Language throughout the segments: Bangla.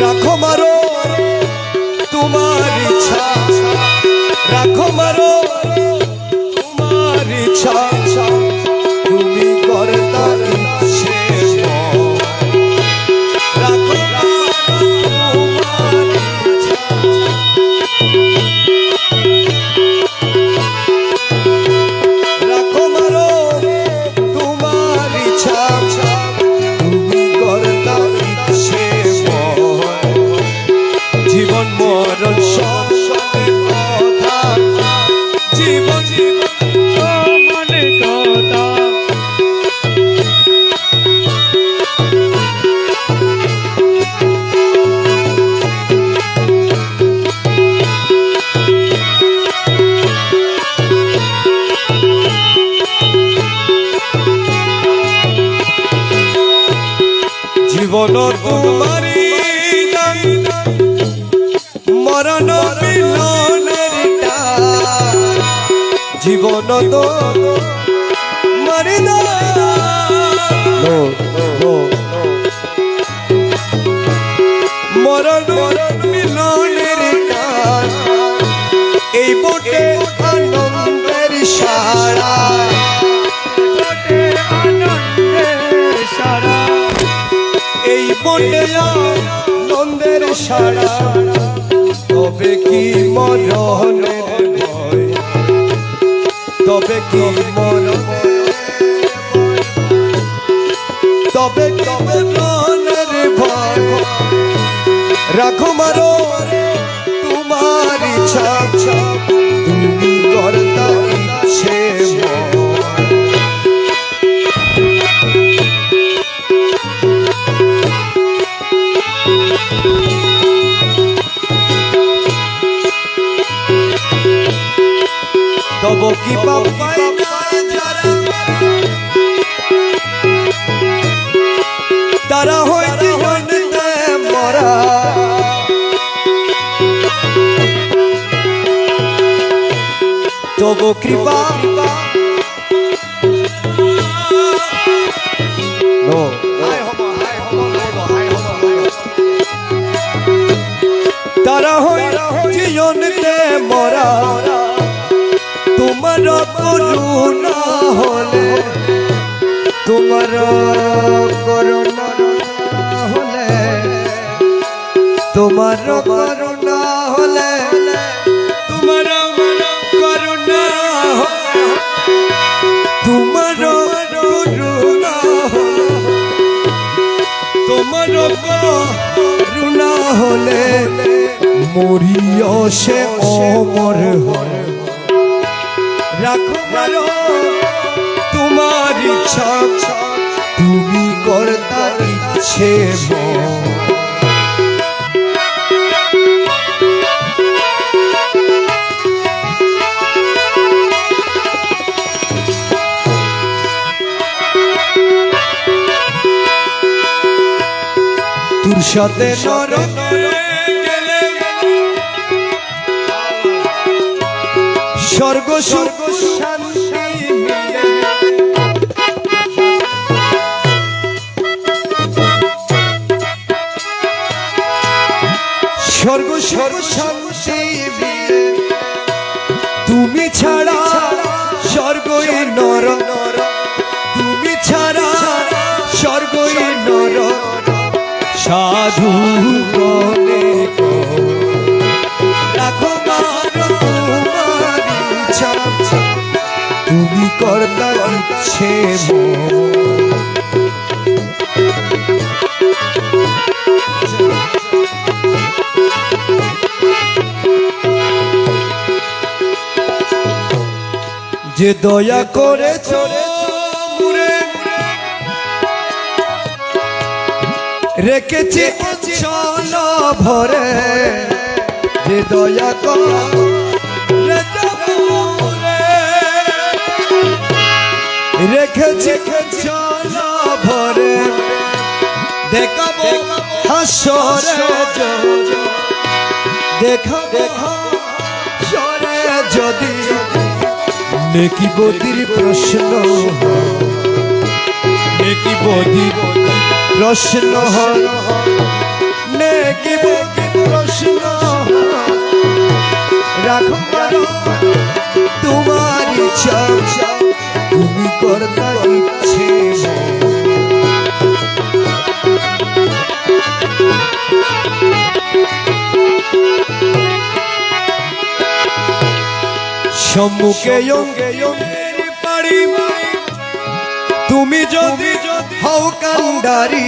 রাখো মারো তোমার ইচ্ছা, রাখো মারো তোমার ইচ্ছা, তুমি করতা ইচ্ছে রাখো তোমার ইচ্ছা, রাখো মারো তোমার ইচ্ছা, তুমি করতা ইচ্ছে জীবন মরণ সব কথা, জীবন মনে কথা জীবন তোমারি দান, মরণ মিলনের টান, জীবন তো মরি মরণ মিলনের টান, এই বটে আনন্দের সারা, আনন্দের সারা এই বটে আনন্দের সারা, তবে কি মরণের ভয়, তবে কি মরণের ভয়, তবে মরণের ভয়, রাখো মারো তোমার ইচ্ছা, তুমি করতা ইচ্ছে তব কি পাপাই না যারা, তারা হইতে হইতে মরা, তব কৃপা তারা হইতে হইতে মরা, তোমার করুণা হলে, তোমার করুণা হলে, তোমার করুণা হলে, তোমার করুণা তোমার করুণা তোমার করুণা হলে, মরিও সে অমর হয়, রাখো মারো তোমার ইচ্ছা, তুমি করতা ইচ্ছে তোর সাথে গেলে স্বর্গ স্বর্গ শান্তি মিলে, স্বর্গ স্বর্গ শান্তি মিলে, তুমি ছাড়া স্বর্গই নর, তুমি ছাড়া স্বর্গই নর, সাধু বলে রাখো মারো তোমার ইচ্ছা, তুমি করতা ইচ্ছে যে দয়া করেছ মুরে রেখেছি চল ভরে, যে দয়া করে রেখেছি চল ভরে, দেখাবো হাসরে দেখাবো হাসরে যদি নেকি বদির প্রশ্ন, নেকি বদির প্রশ্ন নেকি সম্মুখে অঙ্গের পাড়ি তুমি যদি হও কান্ডারি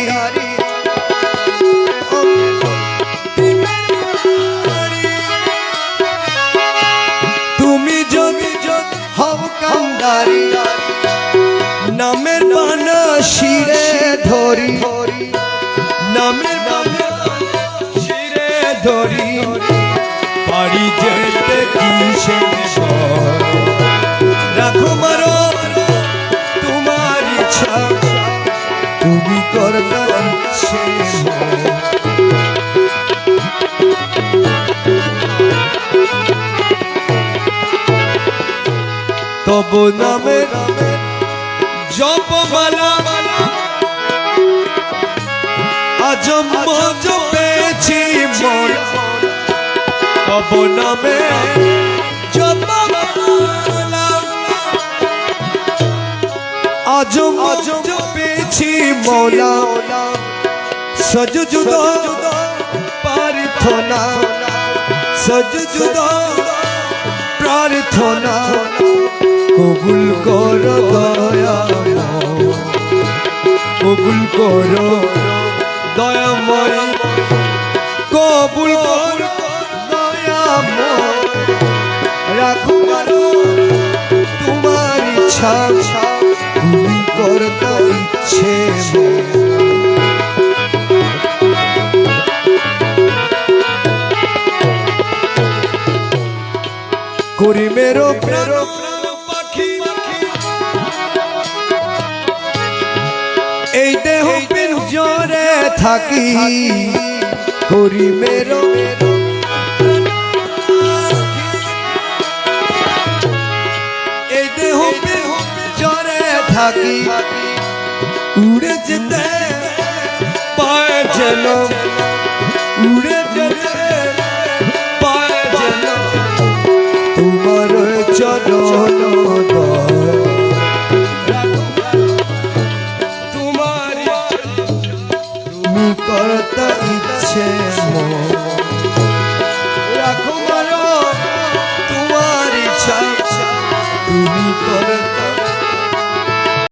তুমি যদি হও কান্ডারি নামের বানা শিরে ধরি নামের বানা শিরে ধরি পাড়ি যেতে কিসে রাখো মারো তোমার ইচ্ছা তুমি করতে ইচ্ছে তব নামে জপমালা আজম জপেছি মন তব নামে জপমালা আজম জপেছি মৌলা সজ জুদা প্রার্থনা সজ জুদা প্রার্থনা কবুল কর দয়াময় কবুল কর দয়াময় কবুল কর দয়াময় রাখো মারো তোমার ইচ্ছা তুমি করতে ইচ্ছে করি মেরো প্রেরো পাখি এই দেহ পিঞ্জরে থাকি করি মেরো এই দেহ পিঞ্জরে থাকি উড়ে যেতে পায় যেন উড়ে যেতে পায় যেন তোমার চরণ তোমার তুমি করতে ইচ্ছে রাখো মারো তোমার ইচ্ছা তুমি করতে